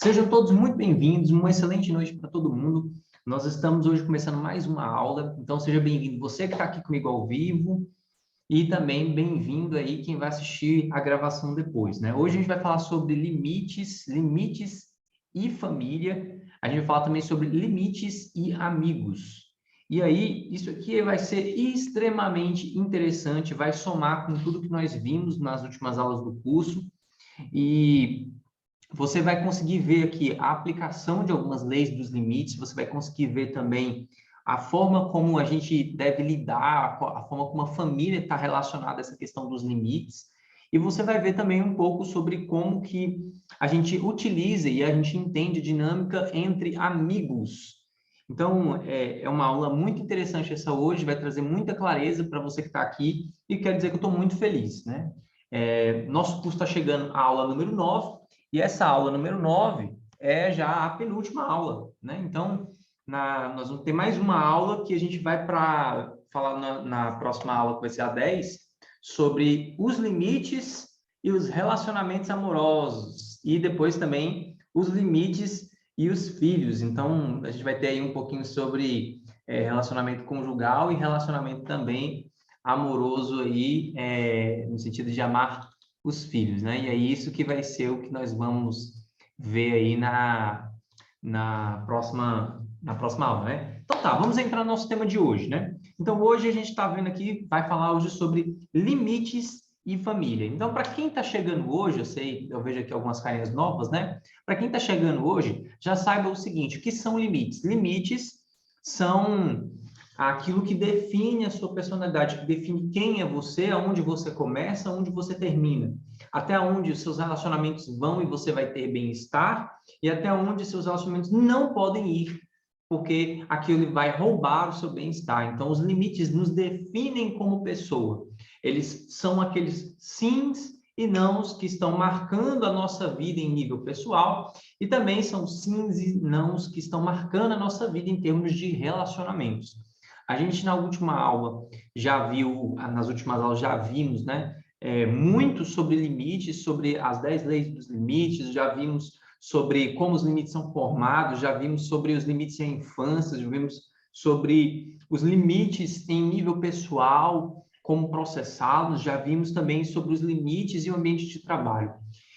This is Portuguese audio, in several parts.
Sejam todos muito bem-vindos, uma excelente noite para todo mundo. Nós estamos hoje começando mais uma aula, então seja bem-vindo você que está aqui comigo ao vivo e também bem-vindo aí quem vai assistir a gravação depois, né? Hoje a gente vai falar sobre limites e família. A gente vai falar também sobre limites e amigos. E aí, isso aqui vai ser extremamente interessante, vai somar com tudo que nós vimos nas últimas aulas do curso e você vai conseguir ver aqui a aplicação de algumas leis dos limites, você vai conseguir ver também a forma como a gente deve lidar, a forma como a família está relacionada a essa questão dos limites, e você vai ver também um pouco sobre como que a gente utiliza e a gente entende a dinâmica entre amigos. Então, é uma aula muito interessante essa hoje, vai trazer muita clareza para você que está aqui, e quero dizer que eu estou muito feliz, né? Nosso curso está chegando à aula número 9, e essa aula número 9 é já a penúltima aula, né? Então, nós vamos ter mais uma aula que a gente vai para falar na próxima aula, que vai ser a 10, sobre os limites e os relacionamentos amorosos, e depois também os limites e os filhos. Então, a gente vai ter aí um pouquinho sobre relacionamento conjugal e relacionamento também amoroso aí, no sentido de amar os filhos, né? E é isso que vai ser o que nós vamos ver aí na próxima aula, né? Então tá, vamos entrar no nosso tema de hoje, né? Então hoje a gente está vendo aqui, vai falar hoje sobre limites e família. Então, para quem está chegando hoje, eu vejo aqui algumas carinhas novas, né? Para quem está chegando hoje, já saiba o seguinte: o que são limites? Limites são aquilo que define a sua personalidade, que define quem é você, aonde você começa, aonde você termina, até onde os seus relacionamentos vão e você vai ter bem-estar, e até onde seus relacionamentos não podem ir, porque aquilo vai roubar o seu bem-estar. Então, os limites nos definem como pessoa. Eles são aqueles sims e nãos que estão marcando a nossa vida em nível pessoal, e também são sims e nãos que estão marcando a nossa vida em termos de relacionamentos. A gente, na última aula, nas últimas aulas já vimos, né, muito sobre limites, sobre as 10 leis dos limites, já vimos sobre como os limites são formados, já vimos sobre os limites em infância, já vimos sobre os limites em nível pessoal, como processá-los, já vimos também sobre os limites e o ambiente de trabalho.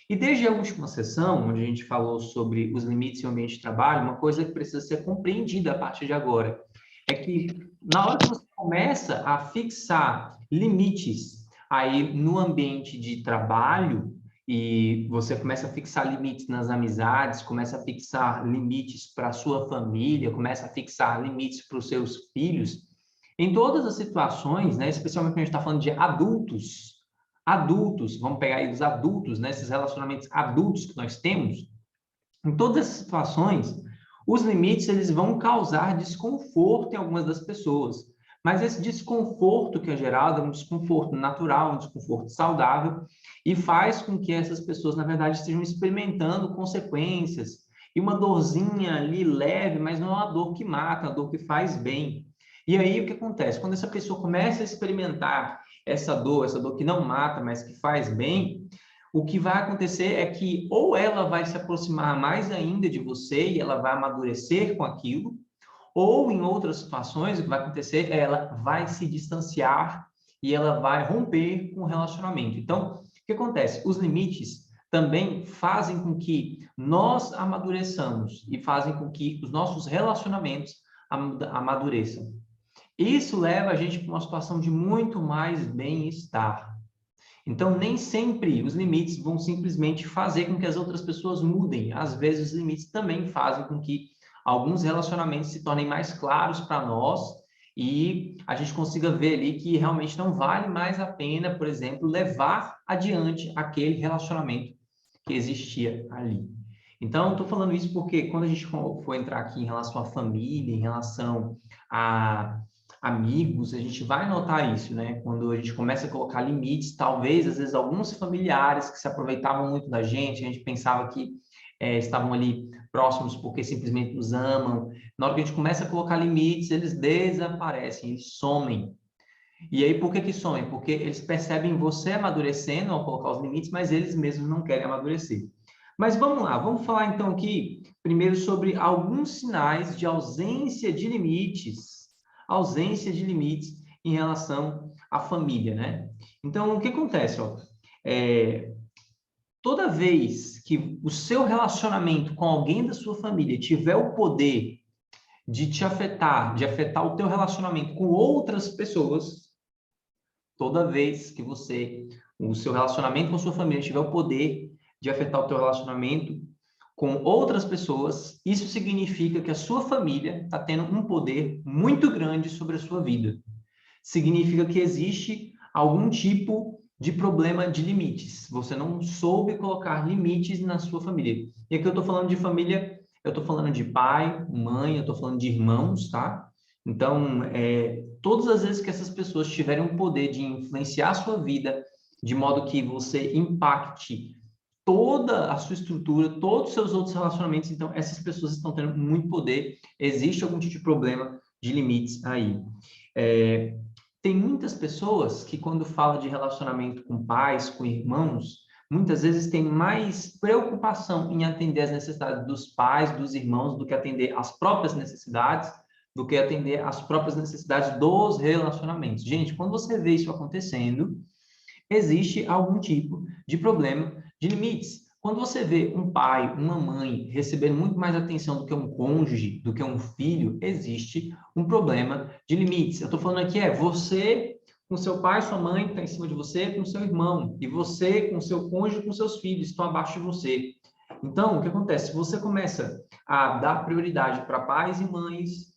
E desde a última sessão, onde a gente falou sobre os limites e o ambiente de trabalho, uma coisa que precisa ser compreendida a partir de agora é que na hora que você começa a fixar limites aí no ambiente de trabalho, e você começa a fixar limites nas amizades, começa a fixar limites para a sua família, começa a fixar limites para os seus filhos, em todas as situações, né, especialmente quando a gente está falando de adultos, vamos pegar aí os adultos, né, esses relacionamentos adultos que nós temos, em todas as situações, os limites eles vão causar desconforto em algumas das pessoas. Mas esse desconforto que é gerado é um desconforto natural, um desconforto saudável, e faz com que essas pessoas, na verdade, estejam experimentando consequências e uma dorzinha ali leve, mas não é uma dor que mata, é uma dor que faz bem. E aí o que acontece? Quando essa pessoa começa a experimentar essa dor que não mata, mas que faz bem, o que vai acontecer é que ou ela vai se aproximar mais ainda de você e ela vai amadurecer com aquilo, ou em outras situações o que vai acontecer é ela vai se distanciar e ela vai romper com o relacionamento. Então, o que acontece? Os limites também fazem com que nós amadureçamos e fazem com que os nossos relacionamentos amadureçam. Isso leva a gente para uma situação de muito mais bem-estar. Então, nem sempre os limites vão simplesmente fazer com que as outras pessoas mudem. Às vezes, os limites também fazem com que alguns relacionamentos se tornem mais claros para nós e a gente consiga ver ali que realmente não vale mais a pena, por exemplo, levar adiante aquele relacionamento que existia ali. Então, estou falando isso porque quando a gente for entrar aqui em relação à família, em relação a amigos, a gente vai notar isso, né? Quando a gente começa a colocar limites, talvez, às vezes, alguns familiares que se aproveitavam muito da gente, a gente pensava que estavam ali próximos porque simplesmente nos amam. Na hora que a gente começa a colocar limites, eles desaparecem, eles somem. E aí, por que que somem? Porque eles percebem você amadurecendo ao colocar os limites, mas eles mesmos não querem amadurecer. Mas vamos lá, vamos falar então aqui primeiro sobre alguns sinais de ausência de limites em relação à família, né? Então, o que acontece, ó? É, toda vez que o seu relacionamento com alguém da sua família tiver o poder de te afetar, de afetar o teu relacionamento com outras pessoas, toda vez que o seu relacionamento com a sua família tiver o poder de afetar o teu relacionamento com outras pessoas, isso significa que a sua família está tendo um poder muito grande sobre a sua vida. Significa que existe algum tipo de problema de limites. Você não soube colocar limites na sua família. E aqui eu estou falando de família, eu estou falando de pai, mãe, eu estou falando de irmãos, tá? Então, todas as vezes que essas pessoas tiverem o poder de influenciar a sua vida, de modo que você impacte toda a sua estrutura, todos os seus outros relacionamentos, então essas pessoas estão tendo muito poder, existe algum tipo de problema de limites aí. Tem muitas pessoas que quando fala de relacionamento com pais, com irmãos, muitas vezes tem mais preocupação em atender as necessidades dos pais, dos irmãos, do que atender as próprias necessidades, do que atender as próprias necessidades dos relacionamentos. Gente, quando você vê isso acontecendo, existe algum tipo de problema de limites. Quando você vê um pai, uma mãe recebendo muito mais atenção do que um cônjuge, do que um filho, existe um problema de limites. Eu estou falando aqui você com seu pai, sua mãe está em cima de você, com seu irmão, e você com seu cônjuge, com seus filhos estão abaixo de você. Então, o que acontece? Se você começa a dar prioridade para pais e mães,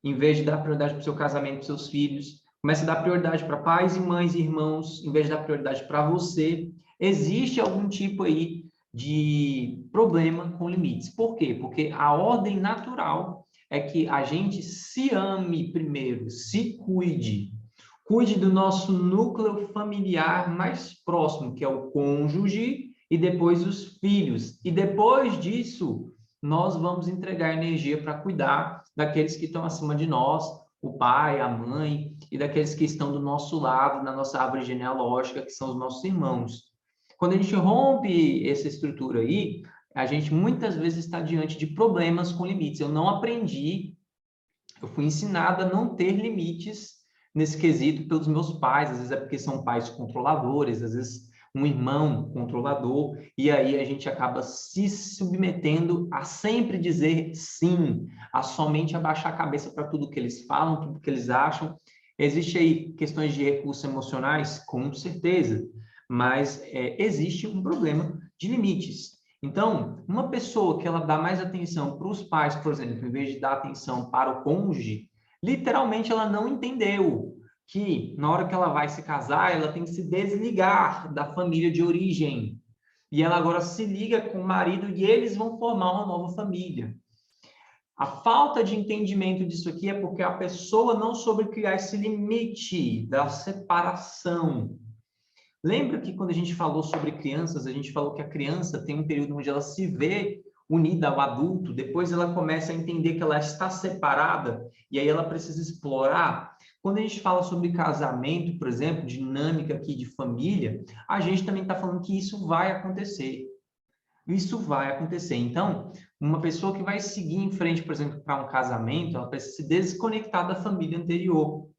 em vez de dar prioridade para o seu casamento, para seus filhos, comece a dar prioridade para pais e mães e irmãos, em vez de dar prioridade para você. Existe algum tipo aí de problema com limites. Por quê? Porque a ordem natural é que a gente se ame primeiro, se cuide. Cuide do nosso núcleo familiar mais próximo, que é o cônjuge, e depois os filhos. E depois disso, nós vamos entregar energia para cuidar daqueles que estão acima de nós, o pai, a mãe, e daqueles que estão do nosso lado, na nossa árvore genealógica, que são os nossos irmãos. Quando a gente rompe essa estrutura aí, a gente muitas vezes está diante de problemas com limites. Eu não aprendi, eu fui ensinada a não ter limites nesse quesito pelos meus pais, às vezes é porque são pais controladores, às vezes um irmão controlador, e aí a gente acaba se submetendo a sempre dizer sim, a somente abaixar a cabeça para tudo que eles falam, tudo que eles acham. Existe aí questões de recursos emocionais? Com certeza, mas existe um problema de limites. Então, uma pessoa que ela dá mais atenção para os pais, por exemplo, em vez de dar atenção para o cônjuge, literalmente ela não entendeu que na hora que ela vai se casar, ela tem que se desligar da família de origem. E ela agora se liga com o marido e eles vão formar uma nova família. A falta de entendimento disso aqui é porque a pessoa não soube criar esse limite da separação. Lembra que quando a gente falou sobre crianças, a gente falou que a criança tem um período onde ela se vê unida ao adulto, depois ela começa a entender que ela está separada e aí ela precisa explorar. Quando a gente fala sobre casamento, por exemplo, dinâmica aqui de família, a gente também está falando que isso vai acontecer. Isso vai acontecer. Então, uma pessoa que vai seguir em frente, por exemplo, para um casamento, ela precisa se desconectar da família anterior.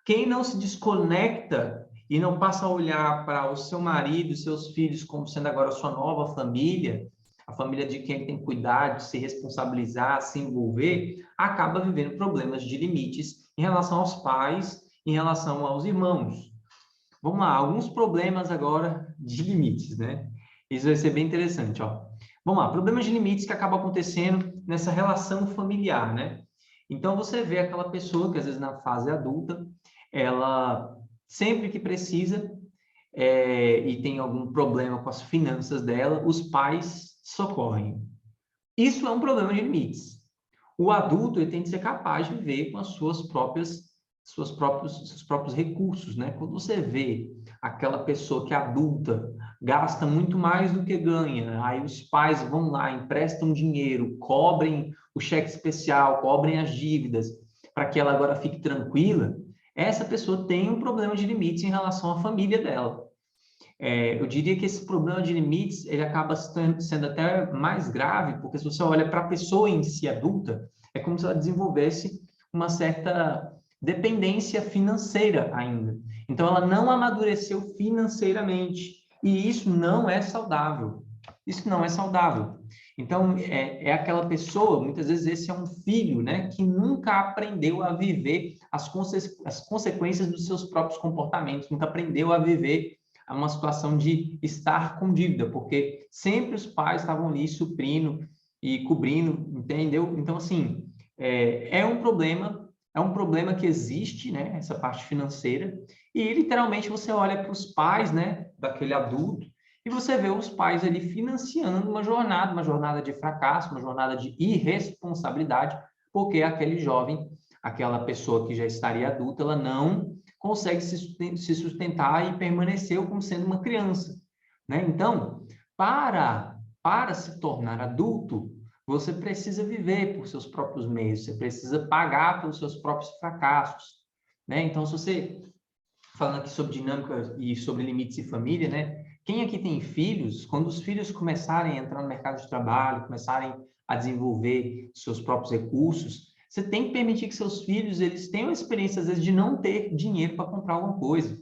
Quem não se desconecta e não passa a olhar para o seu marido, seus filhos como sendo agora a sua nova família, a família de quem tem que cuidar, de se responsabilizar, se envolver, acaba vivendo problemas de limites em relação aos pais, em relação aos irmãos. Vamos lá, alguns problemas agora de limites, né? Isso vai ser bem interessante, ó. Vamos lá, problemas de limites que acabam acontecendo nessa relação familiar, né? Então, você vê aquela pessoa que, às vezes, na fase adulta, ela, sempre que precisa, e tem algum problema com as finanças dela, os pais socorrem. Isso é um problema de limites. O adulto ele tem que ser capaz de viver com as seus próprios recursos, né? Quando você vê aquela pessoa que é adulta, gasta muito mais do que ganha, aí os pais vão lá, emprestam dinheiro, cobrem o cheque especial, cobrem as dívidas, para que ela agora fique tranquila, essa pessoa tem um problema de limites em relação à família dela. Eu diria que esse problema de limites, ele acaba sendo até mais grave, porque se você olha para a pessoa em si adulta, é como se ela desenvolvesse uma certa dependência financeira ainda. Então, ela não amadureceu financeiramente, e isso não é saudável. Isso não é saudável. Então, é aquela pessoa, muitas vezes esse é um filho, né, que nunca aprendeu a viver as consequências dos seus próprios comportamentos, nunca aprendeu a viver uma situação de estar com dívida, porque sempre os pais estavam ali suprindo e cobrindo, entendeu? Então, assim, é um problema que existe, né, essa parte financeira, e literalmente você olha para os pais, né, daquele adulto, e você vê os pais ali financiando uma jornada de fracasso, uma jornada de irresponsabilidade, porque aquele jovem, aquela pessoa que já estaria adulta, ela não consegue se sustentar e permaneceu como sendo uma criança, né? Então, para se tornar adulto, você precisa viver por seus próprios meios, você precisa pagar pelos seus próprios fracassos, né? Então, se você falando aqui sobre dinâmica e sobre limites e família, né? Quem aqui tem filhos, quando os filhos começarem a entrar no mercado de trabalho, começarem a desenvolver seus próprios recursos, você tem que permitir que seus filhos eles tenham a experiência, às vezes, de não ter dinheiro para comprar alguma coisa,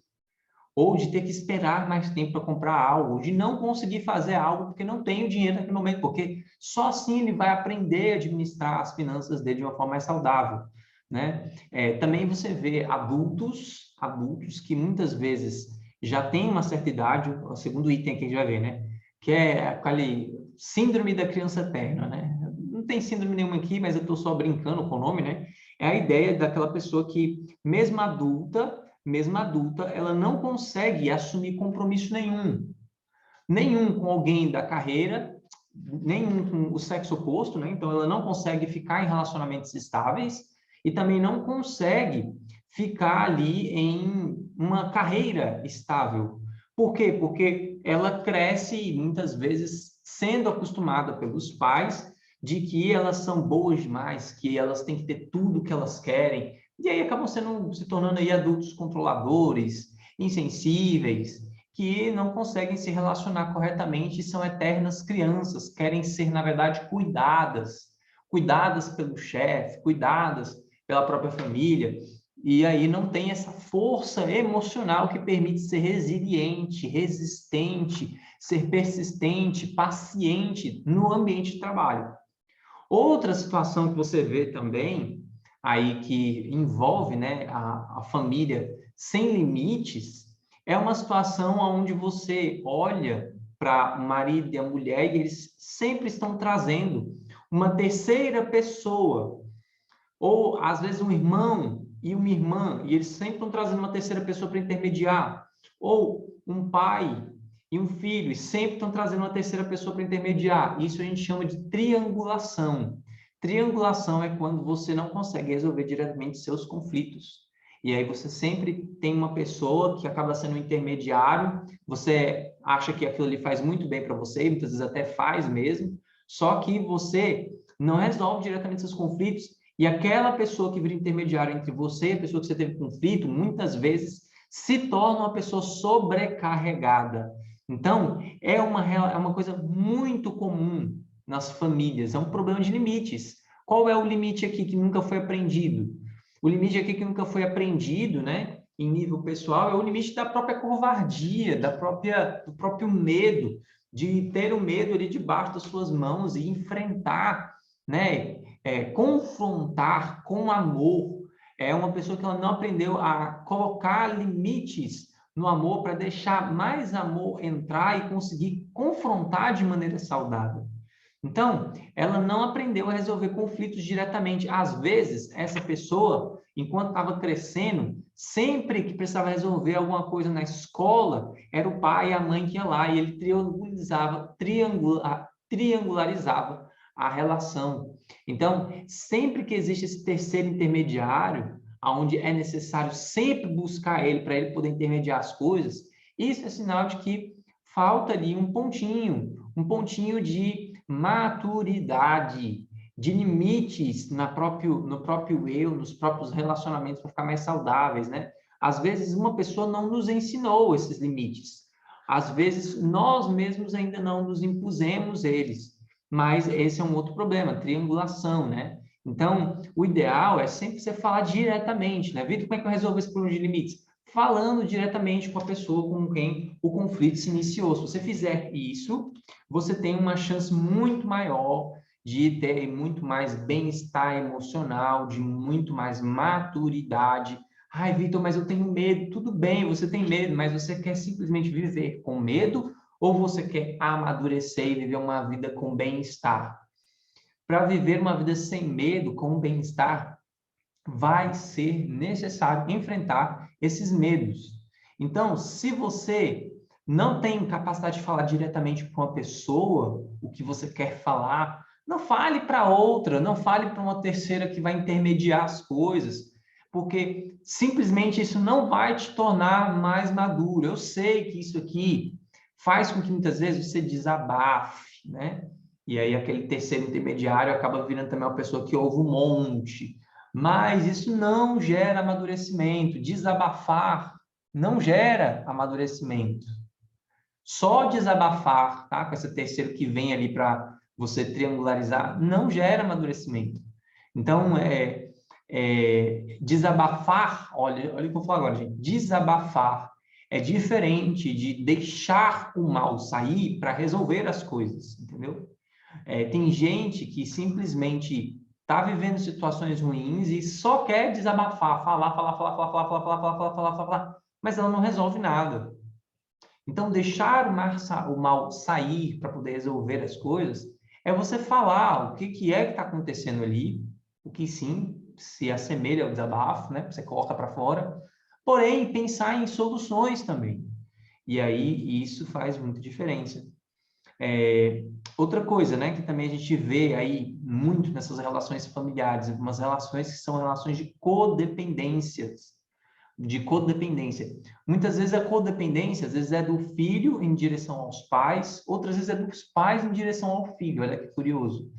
ou de ter que esperar mais tempo para comprar algo, ou de não conseguir fazer algo porque não tem o dinheiro naquele momento, porque só assim ele vai aprender a administrar as finanças dele de uma forma mais saudável, né? Também você vê adultos que muitas vezes já têm uma certa idade, o segundo item que a gente vai ver, né? Que é aquele síndrome da criança eterna, né? Não tem síndrome nenhuma aqui, mas eu estou só brincando com o nome, né? É a ideia daquela pessoa que, mesmo adulta, ela não consegue assumir compromisso nenhum com alguém da carreira, nenhum com o sexo oposto, né? Então, ela não consegue ficar em relacionamentos estáveis e também não consegue ficar ali em uma carreira estável. Por quê? Porque ela cresce muitas vezes sendo acostumada pelos pais de que elas são boas demais, que elas têm que ter tudo que elas querem, e aí acabam se tornando aí adultos controladores, insensíveis, que não conseguem se relacionar corretamente e são eternas crianças, querem ser, na verdade, cuidadas pelo chefe, cuidadas pela própria família, e aí não tem essa força emocional que permite ser resiliente, resistente, ser persistente, paciente no ambiente de trabalho. Outra situação que você vê também, aí que envolve, né, a família sem limites, é uma situação onde você olha para o marido e a mulher e eles sempre estão trazendo uma terceira pessoa, ou às vezes um irmão e uma irmã, e eles sempre estão trazendo uma terceira pessoa para intermediar, ou um pai e um filho, e sempre estão trazendo uma terceira pessoa para intermediar. Isso a gente chama de triangulação. Triangulação é quando você não consegue resolver diretamente seus conflitos. E aí você sempre tem uma pessoa que acaba sendo um intermediário, você acha que aquilo ali faz muito bem para você, e muitas vezes até faz mesmo, só que você não resolve diretamente seus conflitos, e aquela pessoa que vira intermediário entre você e a pessoa que você teve conflito, muitas vezes se torna uma pessoa sobrecarregada. Então, é uma coisa muito comum nas famílias, é um problema de limites. Qual é o limite aqui que nunca foi aprendido? O limite aqui que nunca foi aprendido, né, em nível pessoal, é o limite da própria covardia, do próprio medo, de ter o medo ali debaixo das suas mãos e enfrentar, né, confrontar com amor. É uma pessoa que ela não aprendeu a colocar limites no amor para deixar mais amor entrar e conseguir confrontar de maneira saudável. Então, ela não aprendeu a resolver conflitos diretamente. Às vezes, essa pessoa, enquanto estava crescendo, sempre que precisava resolver alguma coisa na escola, era o pai e a mãe que ia lá e ele triangularizava a relação. Então, sempre que existe esse terceiro intermediário, onde é necessário sempre buscar ele para ele poder intermediar as coisas, isso é sinal de que falta ali um pontinho de maturidade, de limites no próprio eu, nos próprios relacionamentos para ficar mais saudáveis, né? Às vezes uma pessoa não nos ensinou esses limites. Às vezes, nós mesmos ainda não nos impusemos eles, mas esse é um outro problema, triangulação, né? Então, o ideal é sempre você falar diretamente, né? Vitor, como é que eu resolvo esse problema de limites? Falando diretamente com a pessoa com quem o conflito se iniciou. Se você fizer isso, você tem uma chance muito maior de ter muito mais bem-estar emocional, de muito mais maturidade. Ai, Vitor, mas eu tenho medo. Tudo bem, você tem medo, mas você quer simplesmente viver com medo ou você quer amadurecer e viver uma vida com bem-estar? Para viver uma vida sem medo, com bem-estar, vai ser necessário enfrentar esses medos. Então, se você não tem capacidade de falar diretamente com uma pessoa o que você quer falar, não fale para outra, não fale para uma terceira que vai intermediar as coisas, porque simplesmente isso não vai te tornar mais maduro. Eu sei que isso aqui faz com que muitas vezes você desabafe, né? E aí aquele terceiro intermediário acaba virando também uma pessoa que ouve um monte, mas isso não gera amadurecimento. Desabafar não gera amadurecimento. Só desabafar, tá? Com esse terceiro que vem ali para você triangularizar, não gera amadurecimento. Então, desabafar, olha o que eu vou falar agora, gente. Desabafar é diferente de deixar o mal sair para resolver as coisas, entendeu? Tem gente que simplesmente está vivendo situações ruins e só quer desabafar, falar, mas ela não resolve nada. Então, deixar o mal sair para poder resolver as coisas é você falar o que é que está acontecendo ali, o que sim se assemelha ao desabafo, né? Você coloca para fora, porém, pensar em soluções também. E aí, isso faz muita diferença. Outra coisa, né, que também a gente vê aí muito nessas relações familiares, algumas relações que são relações de codependência. Muitas vezes a codependência, às vezes é do filho em direção aos pais, outras vezes é dos pais em direção ao filho. Olha que curioso,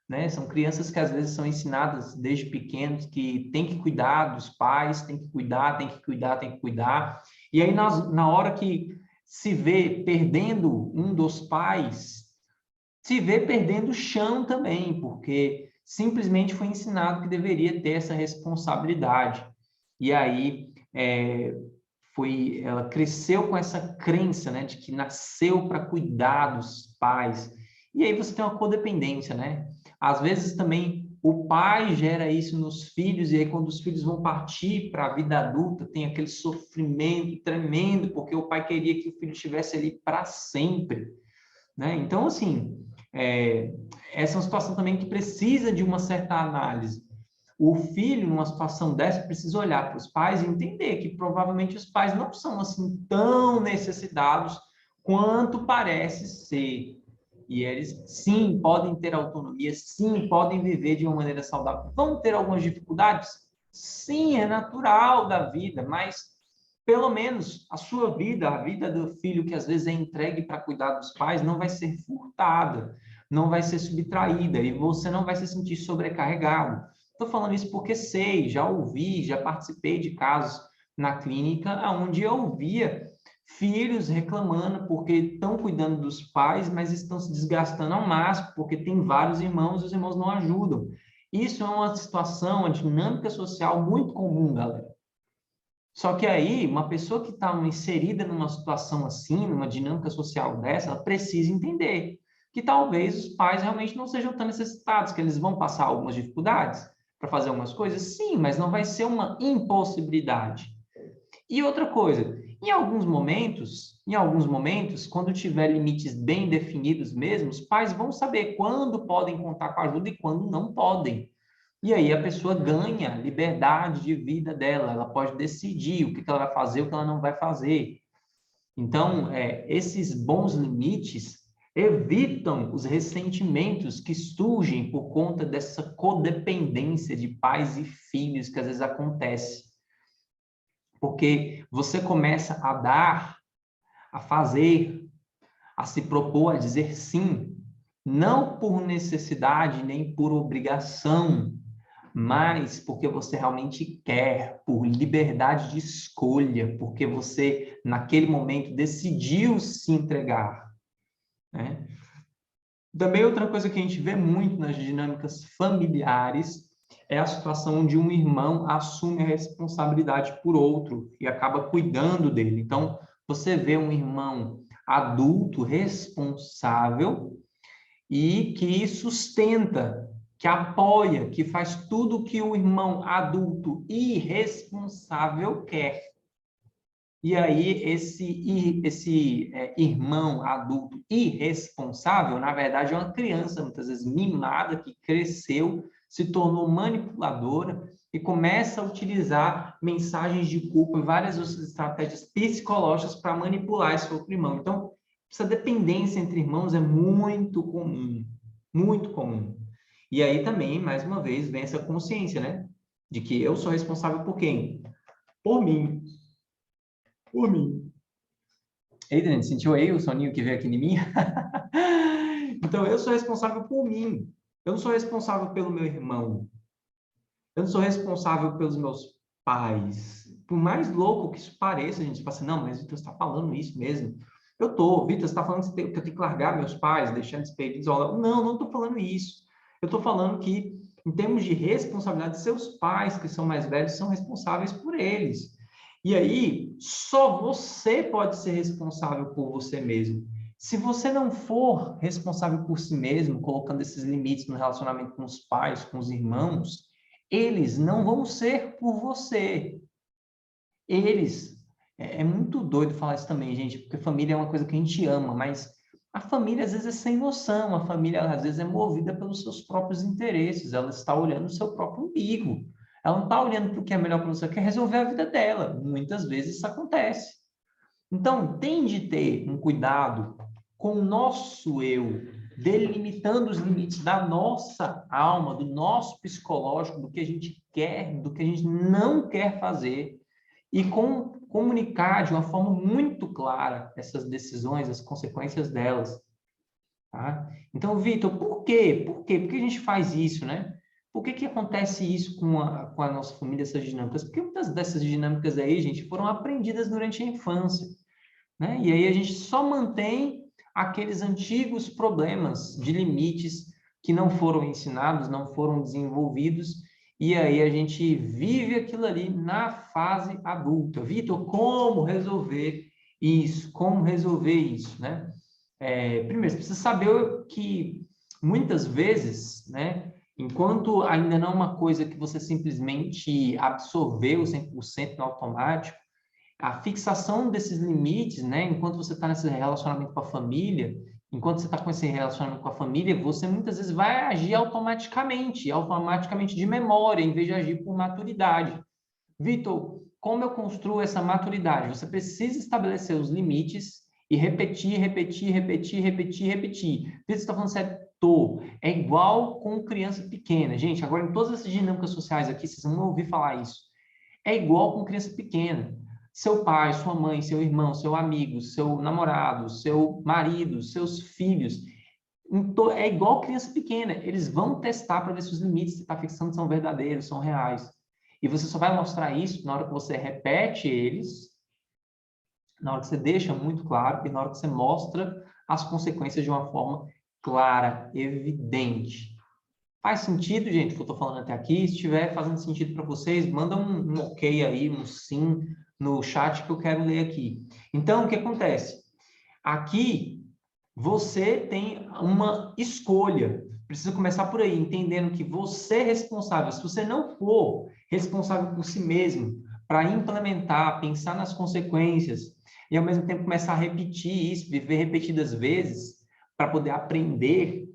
né? São crianças que às vezes são ensinadas desde pequenos que tem que cuidar dos pais, tem que cuidar, tem que cuidar, tem que cuidar. E aí na hora que se vê perdendo um dos pais, se vê perdendo o chão também, porque simplesmente foi ensinado que deveria ter essa responsabilidade. E aí ela cresceu com essa crença, né, de que nasceu para cuidar dos pais. E aí você tem uma codependência, né? Às vezes também o pai gera isso nos filhos, e aí quando os filhos vão partir para a vida adulta, tem aquele sofrimento tremendo, porque o pai queria que o filho estivesse ali para sempre, né? Então, assim, essa é uma situação também que precisa de uma certa análise. O filho, numa situação dessa, precisa olhar para os pais e entender que provavelmente os pais não são assim tão necessitados quanto parece ser. E eles, sim, podem ter autonomia, sim, podem viver de uma maneira saudável. Vão ter algumas dificuldades? Sim, é natural da vida, mas pelo menos a sua vida, a vida do filho que às vezes é entregue para cuidar dos pais, não vai ser furtada, não vai ser subtraída e você não vai se sentir sobrecarregado. Estou falando isso porque sei, já ouvi, já participei de casos na clínica onde eu ouvia filhos reclamando porque estão cuidando dos pais, mas estão se desgastando ao máximo porque tem vários irmãos e os irmãos não ajudam. Isso é uma situação, uma dinâmica social muito comum, galera. Só que aí, uma pessoa que está inserida numa situação assim, numa dinâmica social dessa, ela precisa entender que talvez os pais realmente não sejam tão necessitados, que eles vão passar algumas dificuldades para fazer algumas coisas, sim, mas não vai ser uma impossibilidade. E outra coisa, em alguns momentos, quando tiver limites bem definidos mesmo, os pais vão saber quando podem contar com ajuda e quando não podem. E aí a pessoa ganha liberdade de vida dela, ela pode decidir o que ela vai fazer, o que ela não vai fazer. Então, esses bons limites evitam os ressentimentos que surgem por conta dessa codependência de pais e filhos que às vezes acontece. Porque você começa a dar, a fazer, a se propor a dizer sim, não por necessidade nem por obrigação, mas porque você realmente quer, por liberdade de escolha, porque você, naquele momento, decidiu se entregar, né? Também outra coisa que a gente vê muito nas dinâmicas familiares é a situação onde um irmão assume a responsabilidade por outro e acaba cuidando dele. Então, você vê um irmão adulto responsável e que sustenta, que apoia, que faz tudo o que o irmão adulto irresponsável quer. E aí, esse irmão adulto irresponsável, na verdade, é uma criança, muitas vezes mimada, que cresceu, se tornou manipuladora e começa a utilizar mensagens de culpa e várias outras estratégias psicológicas para manipular esse outro irmão. Então, essa dependência entre irmãos é muito comum, muito comum. E aí também, mais uma vez, vem essa consciência, né? De que eu sou responsável por quem? Por mim. Por mim. Eita, gente, sentiu aí o soninho que veio aqui em mim? Então, eu sou responsável por mim. Eu não sou responsável pelo meu irmão. Eu não sou responsável pelos meus pais. Por mais louco que isso pareça, a gente fala assim, não, mas Vitor, você está falando isso mesmo. Eu tô, Vitor, você está falando que eu tenho que largar meus pais, deixar eles perdidos. Não, não estou falando isso. Eu estou falando que, em termos de responsabilidade, seus pais, que são mais velhos, são responsáveis por eles. E aí, só você pode ser responsável por você mesmo. Se você não for responsável por si mesmo, colocando esses limites no relacionamento com os pais, com os irmãos, eles não vão ser por você. Eles. É muito doido falar isso também, gente, porque família é uma coisa que a gente ama, mas a família às vezes é sem noção, a família às vezes é movida pelos seus próprios interesses, ela está olhando o seu próprio umbigo. Ela não está olhando para o que é melhor para você, ela quer resolver a vida dela. Muitas vezes isso acontece. Então, tem de ter um cuidado com o nosso eu, delimitando os limites da nossa alma, do nosso psicológico, do que a gente quer, do que a gente não quer fazer, e comunicar de uma forma muito clara essas decisões, as consequências delas. Tá? Então, Vitor, por quê? Por quê? Por que a gente faz isso, né? Por que acontece isso com a nossa família, essas dinâmicas? Porque muitas dessas dinâmicas aí, gente, foram aprendidas durante a infância, né? E aí a gente só mantém aqueles antigos problemas de limites que não foram ensinados, não foram desenvolvidos, e aí a gente vive aquilo ali na fase adulta. Vitor, como resolver isso? Como resolver isso, né? Primeiro, você precisa saber que muitas vezes, né, enquanto ainda não é uma coisa que você simplesmente absorveu 100% no automático, a fixação desses limites, né, enquanto você está nesse relacionamento com a família, enquanto você está com esse relacionamento com a família, você muitas vezes vai agir automaticamente de memória, em vez de agir por maturidade. Vitor, como eu construo essa maturidade? Você precisa estabelecer os limites e repetir, repetir, repetir, repetir, repetir. Vitor, você está falando sério? Tô. É igual com criança pequena. Gente, agora em todas essas dinâmicas sociais aqui, vocês vão ouvir falar isso. É igual com criança pequena. Seu pai, sua mãe, seu irmão, seu amigo, seu namorado, seu marido, seus filhos. É igual criança pequena. Eles vão testar para ver se os limites que você está fixando são verdadeiros, são reais. E você só vai mostrar isso na hora que você repete eles, na hora que você deixa muito claro e na hora que você mostra as consequências de uma forma clara, evidente. Faz sentido, gente, o que eu estou falando até aqui? Se estiver fazendo sentido para vocês, manda um ok aí, um sim no chat que eu quero ler aqui. Então, o que acontece? Aqui, você tem uma escolha. Precisa começar por aí, entendendo que você é responsável. Se você não for responsável por si mesmo, para implementar, pensar nas consequências, e ao mesmo tempo começar a repetir isso, viver repetidas vezes, para poder aprender.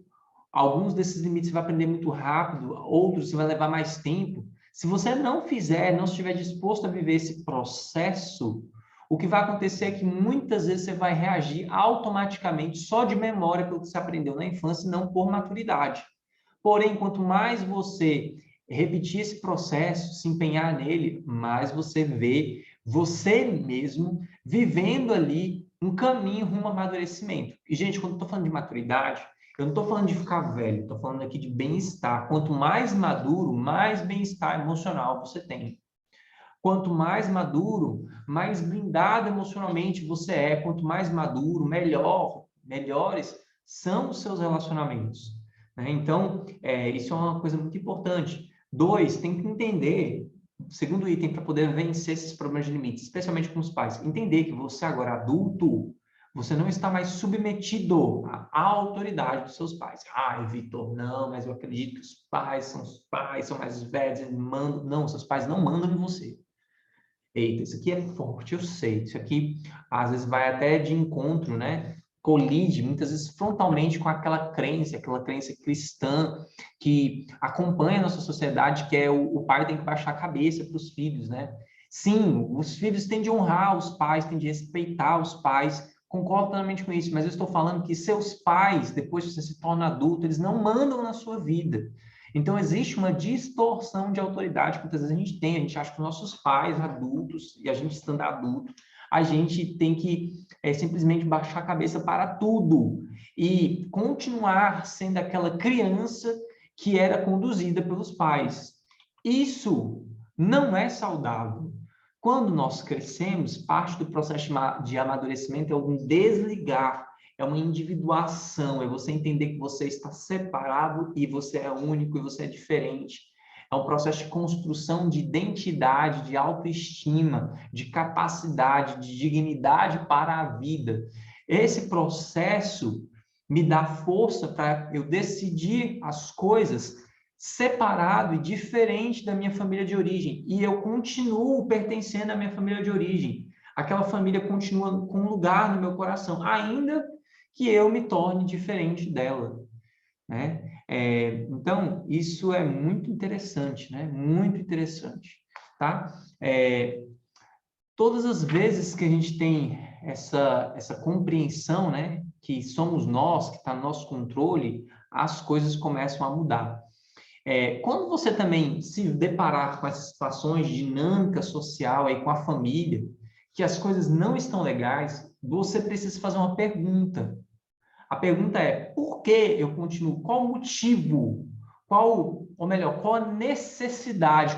Alguns desses limites você vai aprender muito rápido, outros você vai levar mais tempo. Se você não fizer, não estiver disposto a viver esse processo, o que vai acontecer é que muitas vezes você vai reagir automaticamente, só de memória, pelo que você aprendeu na infância, e não por maturidade. Porém, quanto mais você repetir esse processo, se empenhar nele, mais você vê você mesmo vivendo ali um caminho rumo ao amadurecimento. E, gente, quando eu estou falando de maturidade, Eu não estou falando de ficar velho, estou falando aqui de bem-estar. Quanto mais maduro, mais bem-estar emocional você tem. Quanto mais maduro, mais blindado emocionalmente você é. Quanto mais maduro, melhores são os seus relacionamentos, né? Então, isso é uma coisa muito importante. 2, tem que entender, segundo item, para poder vencer esses problemas de limites, especialmente com os pais, entender que você agora adulto, você não está mais submetido à autoridade dos seus pais. Ai, Vitor, não, mas eu acredito que os pais, são mais velhos, eles mandam. Não, seus pais não mandam em você. Eita, isso aqui é forte, eu sei. Isso aqui, às vezes, vai até de encontro, né? Colide, muitas vezes, frontalmente com aquela crença cristã que acompanha a nossa sociedade, que é o pai tem que baixar a cabeça para os filhos, né? Sim, os filhos têm de honrar os pais, têm de respeitar os pais, concordo plenamente com isso, mas eu estou falando que seus pais, depois que você se torna adulto, eles não mandam na sua vida. Então, existe uma distorção de autoridade que muitas vezes a gente acha que os nossos pais adultos, e a gente estando adulto, a gente tem que simplesmente baixar a cabeça para tudo e continuar sendo aquela criança que era conduzida pelos pais. Isso não é saudável. Quando nós crescemos, parte do processo de amadurecimento é um desligar, é uma individuação, é você entender que você está separado e você é único e você é diferente. É um processo de construção de identidade, de autoestima, de capacidade, de dignidade para a vida. Esse processo me dá força para eu decidir as coisas separado e diferente da minha família de origem. E eu continuo pertencendo à minha família de origem. Aquela família continua com um lugar no meu coração, ainda que eu me torne diferente dela, né? Então, isso é muito interessante, né? Muito interessante, tá? Todas as vezes que a gente tem essa compreensão, né? Que somos nós, que está no nosso controle, as coisas começam a mudar. Quando você também se deparar com essas situações de dinâmica social aí com a família, que as coisas não estão legais, você precisa fazer uma pergunta. A pergunta é, por que eu continuo? Qual o motivo? Ou melhor, qual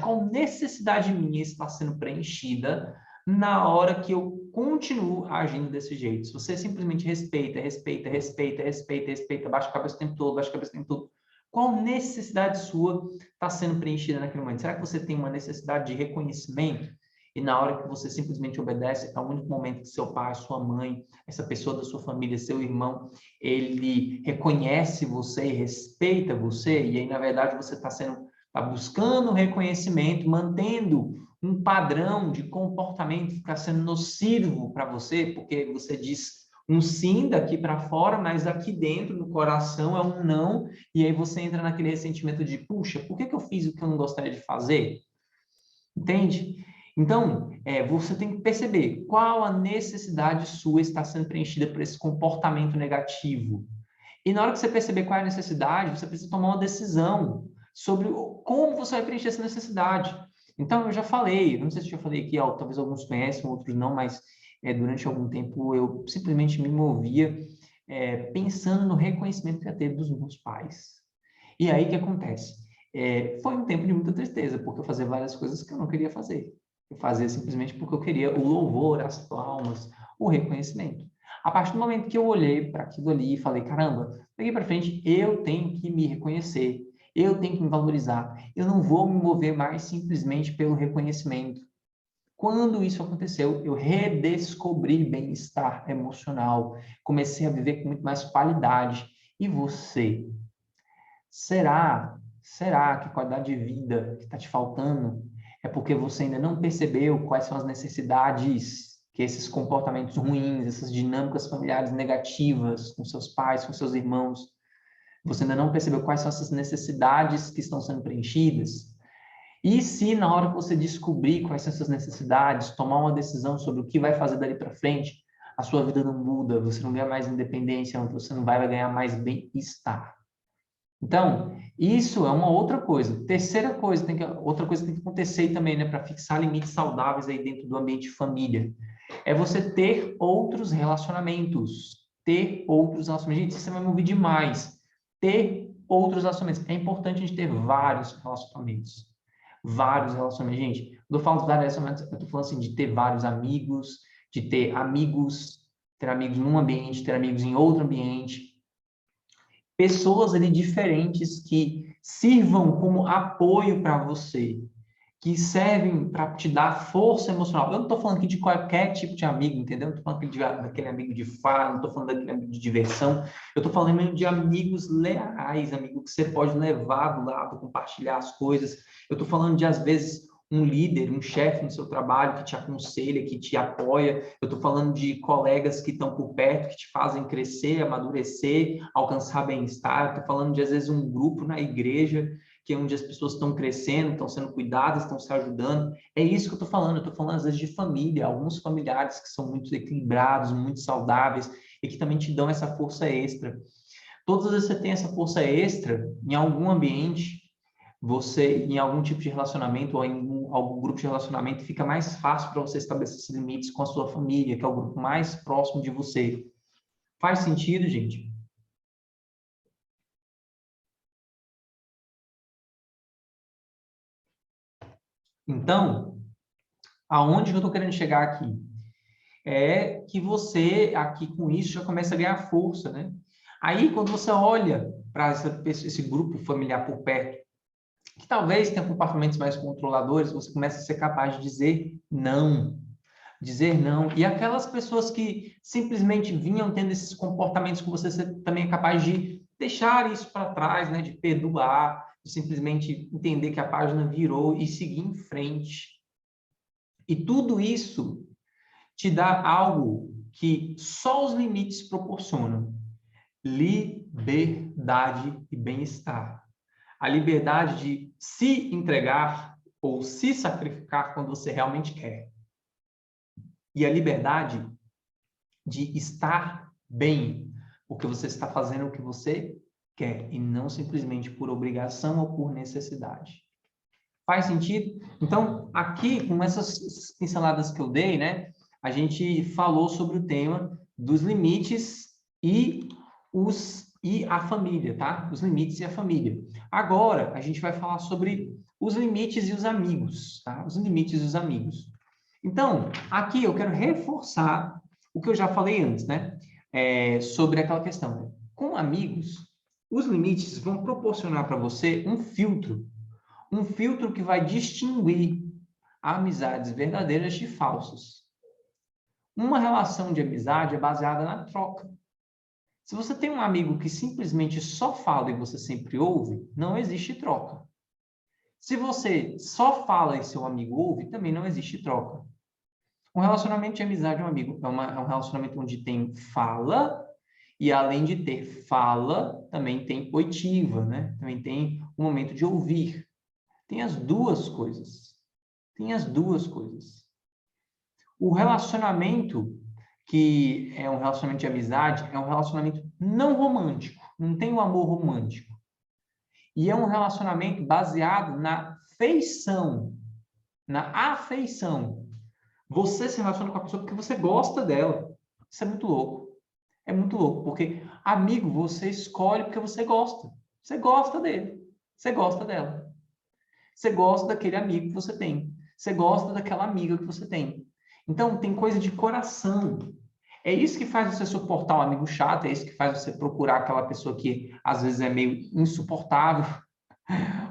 qual necessidade minha está sendo preenchida na hora que eu continuo agindo desse jeito? Se você simplesmente respeita, baixa a cabeça o tempo todo, baixa a cabeça o tempo todo, qual necessidade sua está sendo preenchida naquele momento? Será que você tem uma necessidade de reconhecimento? E na hora que você simplesmente obedece, é o único momento que seu pai, sua mãe, essa pessoa da sua família, seu irmão, ele reconhece você, respeita você, e aí, na verdade, você está buscando reconhecimento, mantendo um padrão de comportamento que está sendo nocivo para você, porque você diz um sim daqui para fora, mas aqui dentro, no coração, é um não, e aí você entra naquele ressentimento de, puxa, por que eu fiz o que eu não gostaria de fazer? Entende? Então, você tem que perceber qual a necessidade sua está sendo preenchida por esse comportamento negativo. E na hora que você perceber qual é a necessidade, você precisa tomar uma decisão sobre como você vai preencher essa necessidade. Então, eu já falei, não sei se eu já falei aqui, talvez alguns conhecem, outros não, mas durante algum tempo eu simplesmente me movia pensando no reconhecimento que eu ia ter dos meus pais. E aí, o que acontece? Foi um tempo de muita tristeza, porque eu fazia várias coisas que eu não queria fazer. Eu fazia simplesmente porque eu queria o louvor, as palmas, o reconhecimento. A partir do momento que eu olhei para aquilo ali e falei, caramba, daqui para frente eu tenho que me reconhecer, eu tenho que me valorizar, eu não vou me mover mais simplesmente pelo reconhecimento. Quando isso aconteceu, eu redescobri bem-estar emocional, comecei a viver com muito mais qualidade. E você? Será que a qualidade de vida que está te faltando é porque você ainda não percebeu quais são as necessidades que esses comportamentos ruins, essas dinâmicas familiares negativas com seus pais, com seus irmãos, você ainda não percebeu quais são essas necessidades que estão sendo preenchidas? E se na hora que você descobrir quais são essas necessidades, tomar uma decisão sobre o que vai fazer dali para frente, a sua vida não muda, você não ganha mais independência, você não vai ganhar mais bem-estar. Então, isso é uma outra coisa. Terceira coisa, outra coisa que tem que acontecer também, né, para fixar limites saudáveis aí dentro do ambiente de família, é você ter outros relacionamentos. Ter outros relacionamentos. Gente, você vai me ouvir demais. ter outros relacionamentos. É importante a gente ter vários relacionamentos. Vários relacionamentos. Gente, quando eu falo de vários relacionamentos, eu tô falando assim, de ter vários amigos, de ter amigos num ambiente, ter amigos em outro ambiente. Pessoas ali diferentes que sirvam como apoio para você, que servem para te dar força emocional. Eu não estou falando aqui de qualquer tipo de amigo, entendeu? Não estou falando aqui daquele amigo de farra, não estou falando daquele amigo de diversão. Eu estou falando mesmo de amigos leais, amigo que você pode levar do lado, compartilhar as coisas. Eu estou falando de, às vezes, um líder, um chefe no seu trabalho que te aconselha, que te apoia. Eu estou falando de colegas que estão por perto, que te fazem crescer, amadurecer, alcançar bem-estar. Eu estou falando de, às vezes, um grupo na igreja, que é onde as pessoas estão crescendo, estão sendo cuidadas, estão se ajudando. É isso que eu estou falando. Eu estou falando, às vezes, de família, alguns familiares que são muito equilibrados, muito saudáveis e que também te dão essa força extra. Todas as vezes você tem essa força extra em algum ambiente, você, em algum tipo de relacionamento ou em algum grupo de relacionamento, fica mais fácil para você estabelecer esses limites com a sua família, que é o grupo mais próximo de você. Faz sentido, gente? Então, aonde que eu estou querendo chegar aqui? É que você, aqui com isso, já começa a ganhar força, né? Aí, quando você olha para esse grupo familiar por perto, que talvez tenha comportamentos mais controladores, você começa a ser capaz de dizer não. Dizer não. E aquelas pessoas que simplesmente vinham tendo esses comportamentos com você, você também é capaz de deixar isso para trás, né? De perdoar, de simplesmente entender que a página virou e seguir em frente. E tudo isso te dá algo que só os limites proporcionam: liberdade e bem-estar. A liberdade de se entregar ou se sacrificar quando você realmente quer. E a liberdade de estar bem, porque você está fazendo o que você quer e não simplesmente por obrigação ou por necessidade. Faz sentido? Então, aqui, com essas pinceladas que eu dei, né, a gente falou sobre o tema dos limites e a família, tá? Os limites e a família. Agora, a gente vai falar sobre os limites e os amigos, tá? Os limites e os amigos. Então, aqui eu quero reforçar o que eu já falei antes, né? Sobre aquela questão. Né? Com amigos, os limites vão proporcionar para você um filtro que vai distinguir amizades verdadeiras de falsas. Uma relação de amizade é baseada na troca. Se você tem um amigo que simplesmente só fala e você sempre ouve, não existe troca. Se você só fala e seu amigo ouve, também não existe troca. Um relacionamento de amizade, um amigo, é um relacionamento onde tem fala, e além de ter fala, também tem oitiva, né? Também tem um momento de ouvir. Tem as duas coisas. Tem as duas coisas. O relacionamento, que é um relacionamento de amizade, é um relacionamento não romântico. Não tem o amor romântico. E é um relacionamento baseado na feição, na afeição. Você se relaciona com a pessoa porque você gosta dela. Isso é muito louco. É muito louco, porque amigo você escolhe porque você gosta. Você gosta dele. Você gosta dela. Você gosta daquele amigo que você tem. Você gosta daquela amiga que você tem. Então, tem coisa de coração. É isso que faz você suportar um amigo chato, é isso que faz você procurar aquela pessoa que às vezes é meio insuportável,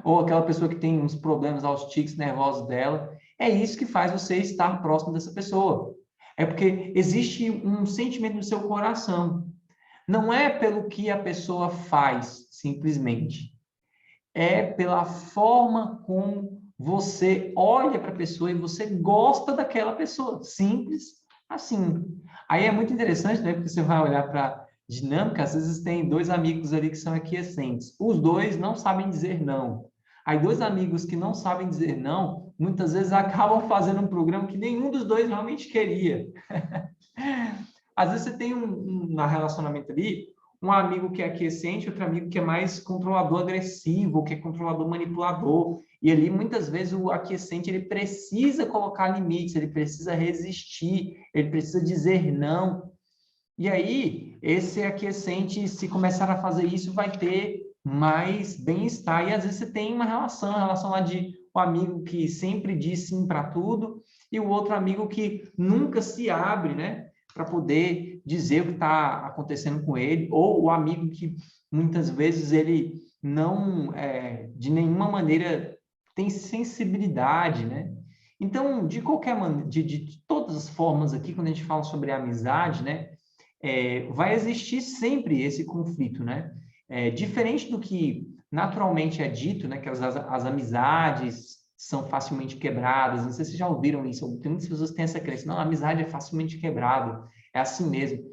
ou aquela pessoa que tem uns problemas aos tiques nervosos dela. É isso que faz você estar próximo dessa pessoa. É porque existe um sentimento no seu coração. Não é pelo que a pessoa faz, simplesmente. É pela forma como você olha para a pessoa e você gosta daquela pessoa. Simples assim. Aí é muito interessante, né? Porque você vai olhar para dinâmica, às vezes tem dois amigos ali que são aquiescentes. Os dois não sabem dizer não. Aí dois amigos que não sabem dizer não, muitas vezes acabam fazendo um programa que nenhum dos dois realmente queria. Às vezes você tem um relacionamento ali, um amigo que é aquiescente, outro amigo que é mais controlador agressivo, que é controlador manipulador. E ali, muitas vezes, o aquiescente ele precisa colocar limites, ele precisa resistir, ele precisa dizer não. E aí, esse aquiescente, se começar a fazer isso, vai ter mais bem-estar. E às vezes você tem uma relação lá de um amigo que sempre diz sim para tudo e o outro amigo que nunca se abre, né, para poder dizer o que está acontecendo com ele, ou o amigo que muitas vezes ele não, de nenhuma maneira, tem sensibilidade, né? Então, de qualquer maneira, de todas as formas aqui, quando a gente fala sobre amizade, né, vai existir sempre esse conflito, né? Diferente do que naturalmente é dito, né, que as amizades são facilmente quebradas. Não sei se vocês já ouviram isso. Tem muitas pessoas que têm essa crença. Não, a amizade é facilmente quebrada. É assim mesmo.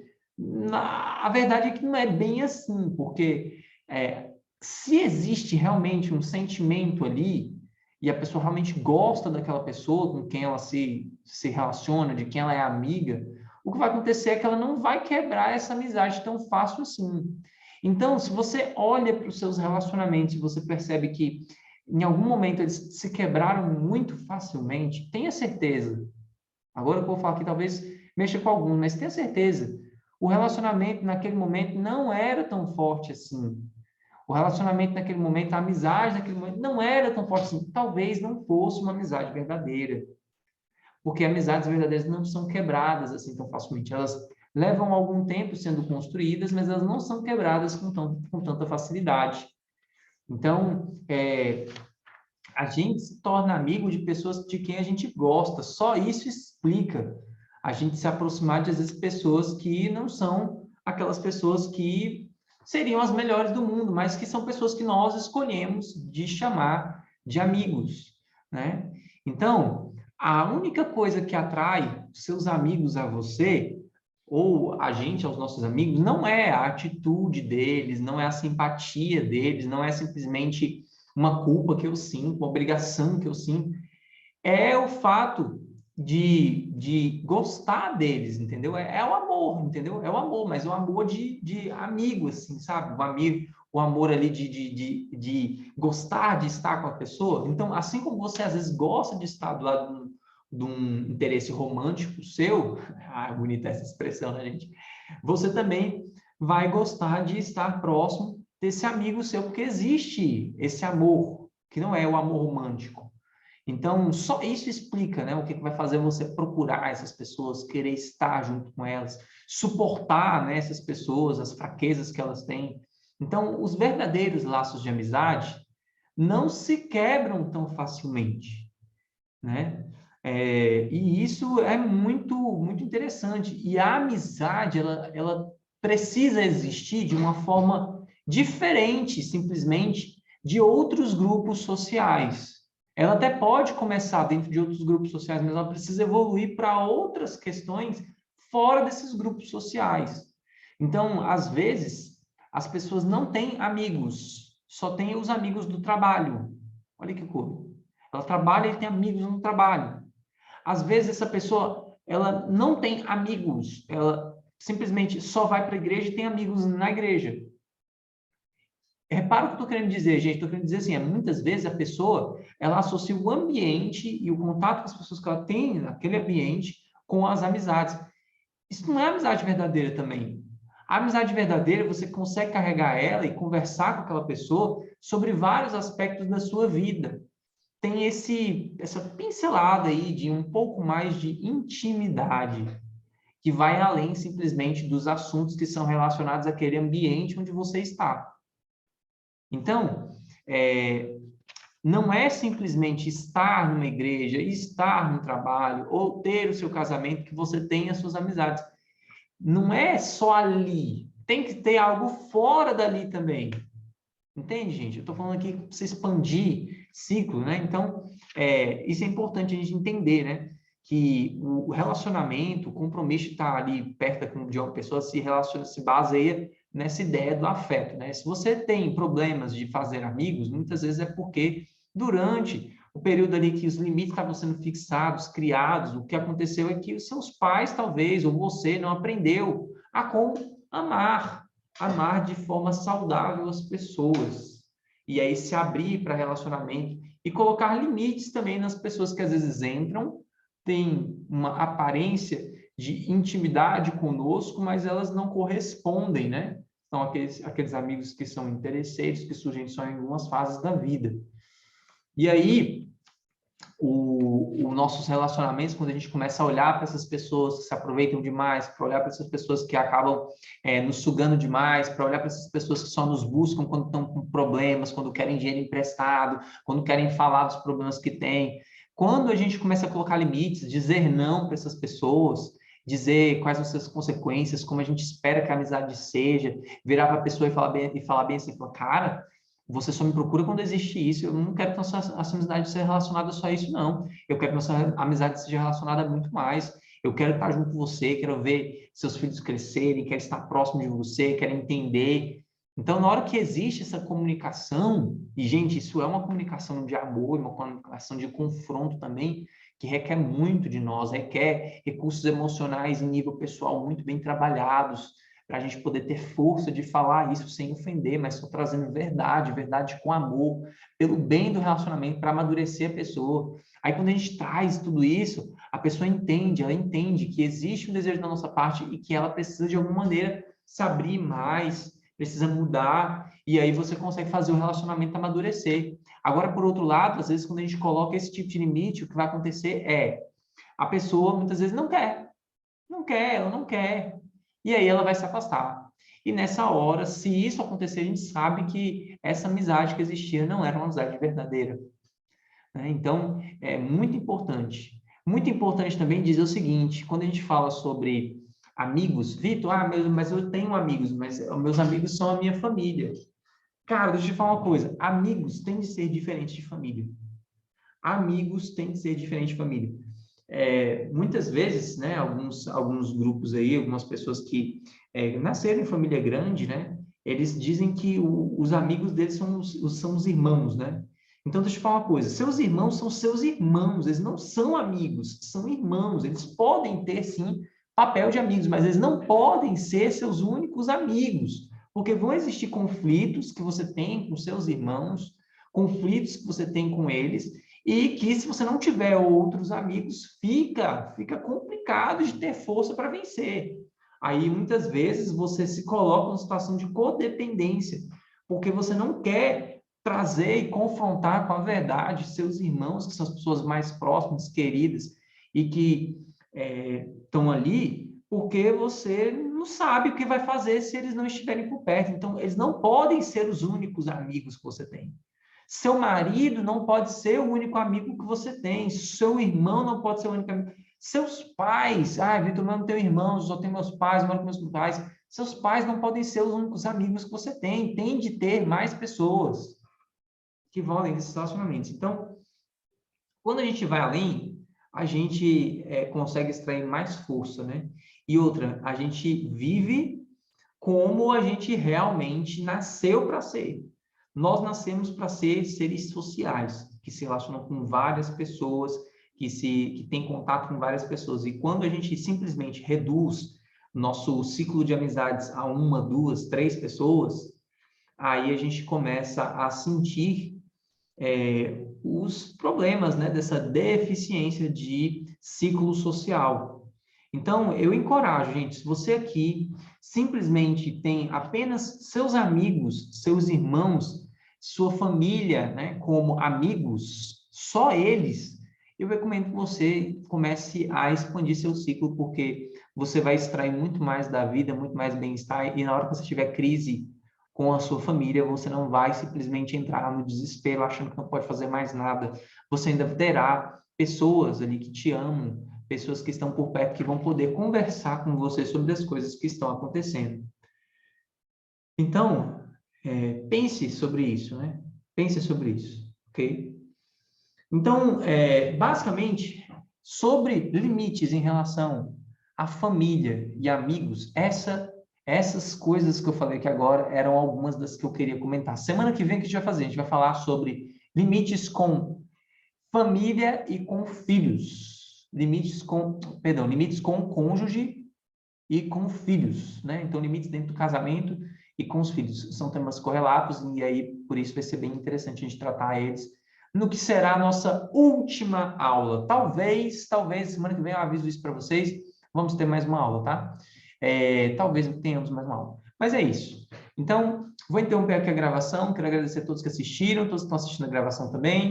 A verdade é que não é bem assim, porque se existe realmente um sentimento ali e a pessoa realmente gosta daquela pessoa com quem ela se relaciona, de quem ela é amiga, o que vai acontecer é que ela não vai quebrar essa amizade tão fácil assim. Então, se você olha para os seus relacionamentos e você percebe que em algum momento eles se quebraram muito facilmente, tenha certeza. Agora eu vou falar aqui, talvez mexa com alguns, mas tenha certeza. O relacionamento naquele momento não era tão forte assim. O relacionamento naquele momento, a amizade naquele momento não era tão forte assim. Talvez não fosse uma amizade verdadeira. Porque amizades verdadeiras não são quebradas assim tão facilmente. Elas levam algum tempo sendo construídas, mas elas não são quebradas com tanta facilidade. Então, a gente se torna amigo de pessoas de quem a gente gosta. Só isso explica a gente se aproximar de, às vezes, pessoas que não são aquelas pessoas que seriam as melhores do mundo, mas que são pessoas que nós escolhemos de chamar de amigos, né? Então, a única coisa que atrai seus amigos a você, ou a gente aos nossos amigos, não é a atitude deles, não é a simpatia deles, não é simplesmente uma culpa que eu sinto, uma obrigação que eu sinto, é o fato de gostar deles, entendeu? É o amor, entendeu? É o amor, mas é o amor de amigo, assim, sabe? O amigo, o amor ali de gostar de estar com a pessoa. Então, assim como você às vezes gosta de estar do lado de um interesse romântico seu, bonita essa expressão, né, gente? Você também vai gostar de estar próximo desse amigo seu, porque existe esse amor, que não é o amor romântico. Então, só isso explica, né, o que vai fazer você procurar essas pessoas, querer estar junto com elas, suportar, né, essas pessoas, as fraquezas que elas têm. Então, os verdadeiros laços de amizade não se quebram tão facilmente, né? E isso é muito, muito interessante. E a amizade, ela precisa existir de uma forma diferente, simplesmente, de outros grupos sociais. Ela até pode começar dentro de outros grupos sociais, mas ela precisa evoluir para outras questões fora desses grupos sociais. Então, às vezes, as pessoas não têm amigos, só têm os amigos do trabalho. Olha que coisa. Ela trabalha e tem amigos no trabalho. Às vezes essa pessoa, ela não tem amigos, ela simplesmente só vai para a igreja e tem amigos na igreja. Repara o que eu estou querendo dizer, gente. Estou querendo dizer assim, muitas vezes a pessoa, ela associa o ambiente e o contato com as pessoas que ela tem naquele ambiente com as amizades. Isso não é amizade verdadeira também. A amizade verdadeira, você consegue carregar ela e conversar com aquela pessoa sobre vários aspectos da sua vida. Tem essa pincelada aí de um pouco mais de intimidade, que vai além simplesmente dos assuntos que são relacionados àquele ambiente onde você está. Então, não é simplesmente estar numa igreja, estar no trabalho, ou ter o seu casamento que você tem as suas amizades. Não é só ali. Tem que ter algo fora dali também. Entende, gente? Eu estou falando aqui para você expandir ciclo, né? Então, isso é importante a gente entender, né? Que o relacionamento, o compromisso de estar ali perto de uma pessoa se relaciona, se baseia nessa ideia do afeto, né? Se você tem problemas de fazer amigos, muitas vezes é porque durante o período ali que os limites estavam sendo fixados, criados, o que aconteceu é que os seus pais, talvez, ou você, não aprendeu a como amar de forma saudável as pessoas. E aí se abrir para relacionamento e colocar limites também nas pessoas que às vezes entram, têm uma aparência de intimidade conosco, mas elas não correspondem, né? são aqueles amigos que são interesseiros, que surgem só em algumas fases da vida. E aí, os nossos relacionamentos, quando a gente começa a olhar para essas pessoas que se aproveitam demais, para olhar para essas pessoas que acabam nos sugando demais, para olhar para essas pessoas que só nos buscam quando estão com problemas, quando querem dinheiro emprestado, quando querem falar dos problemas que têm. Quando a gente começa a colocar limites, dizer não para essas pessoas, dizer quais são as consequências, como a gente espera que a amizade seja, virar para a pessoa e falar bem assim, cara, você só me procura quando existe isso. Eu não quero que nossa amizade seja relacionada só a isso, não. Eu quero que nossa amizade seja relacionada a muito mais. Eu quero estar junto com você, quero ver seus filhos crescerem, quero estar próximo de você, quero entender. Então, na hora que existe essa comunicação, e, gente, isso é uma comunicação de amor, uma comunicação de confronto também, que requer muito de nós, requer recursos emocionais em nível pessoal muito bem trabalhados, para a gente poder ter força de falar isso sem ofender, mas só trazendo verdade, verdade com amor, pelo bem do relacionamento, para amadurecer a pessoa. Aí, quando a gente traz tudo isso, a pessoa entende, ela entende que existe um desejo da nossa parte e que ela precisa, de alguma maneira, se abrir mais, precisa mudar, e aí você consegue fazer o relacionamento amadurecer. Agora, por outro lado, às vezes, quando a gente coloca esse tipo de limite, o que vai acontecer é, a pessoa, muitas vezes, ela não quer, e aí ela vai se afastar. E nessa hora, se isso acontecer, a gente sabe que essa amizade que existia não era uma amizade verdadeira, né? Então, é muito importante. Muito importante também dizer o seguinte, quando a gente fala sobre amigos, Vitor, mas eu tenho amigos, mas meus amigos são a minha família. Cara, deixa eu te falar uma coisa, amigos têm de ser diferentes de família. Amigos têm de ser diferentes de família. Muitas vezes, né, alguns grupos aí, algumas pessoas que nasceram em família grande, né, eles dizem que os amigos deles são os irmãos, né? Então, deixa eu te falar uma coisa, seus irmãos são seus irmãos, eles não são amigos, são irmãos, eles podem ter, sim, papel de amigos, mas eles não podem ser seus únicos amigos, porque vão existir conflitos que você tem com seus irmãos, conflitos que você tem com eles, e que se você não tiver outros amigos, fica complicado de ter força para vencer. Aí, muitas vezes, você se coloca numa situação de codependência, porque você não quer trazer e confrontar com a verdade seus irmãos, que são as pessoas mais próximas, queridas, e que estão ali, porque você não sabe o que vai fazer se eles não estiverem por perto. Então, eles não podem ser os únicos amigos que você tem. Seu marido não pode ser o único amigo que você tem. Seu irmão não pode ser o único amigo. Seus pais, Vitor, eu não tenho irmãos, só tenho meus pais, moro com meus pais. Seus pais não podem ser os únicos amigos que você tem. Tem de ter mais pessoas que vão além desses relacionamentos. Então, quando a gente vai além, a gente consegue extrair mais força, né? E outra, a gente vive como a gente realmente nasceu para ser. Nós nascemos para ser seres sociais, que se relacionam com várias pessoas, que têm contato com várias pessoas. E quando a gente simplesmente reduz nosso ciclo de amizades a uma, duas, três pessoas, aí a gente começa a sentir os problemas, né, dessa deficiência de ciclo social. Então, eu encorajo, gente, se você aqui simplesmente tem apenas seus amigos, seus irmãos, sua família, né, como amigos, só eles, eu recomendo que você comece a expandir seu ciclo, porque você vai extrair muito mais da vida, muito mais bem-estar, e na hora que você tiver crise com a sua família, você não vai simplesmente entrar no desespero achando que não pode fazer mais nada. Você ainda terá pessoas ali que te amam, pessoas que estão por perto que vão poder conversar com você sobre as coisas que estão acontecendo. Então, pense sobre isso, né? Pense sobre isso, ok? Então, basicamente, sobre limites em relação à família e amigos, essas coisas que eu falei aqui agora eram algumas das que eu queria comentar. Semana que vem, o que a gente vai fazer? A gente vai falar sobre limites com família e com filhos. Limites com o cônjuge e com filhos, né? Então, limites dentro do casamento e com os filhos. São temas correlatos e aí, por isso, vai ser bem interessante a gente tratar eles no que será a nossa última aula. Talvez, semana que vem eu aviso isso para vocês, vamos ter mais uma aula, tá? Talvez tenhamos mais uma aula. Mas é isso. Então, vou interromper aqui a gravação, quero agradecer a todos que assistiram, todos que estão assistindo a gravação também.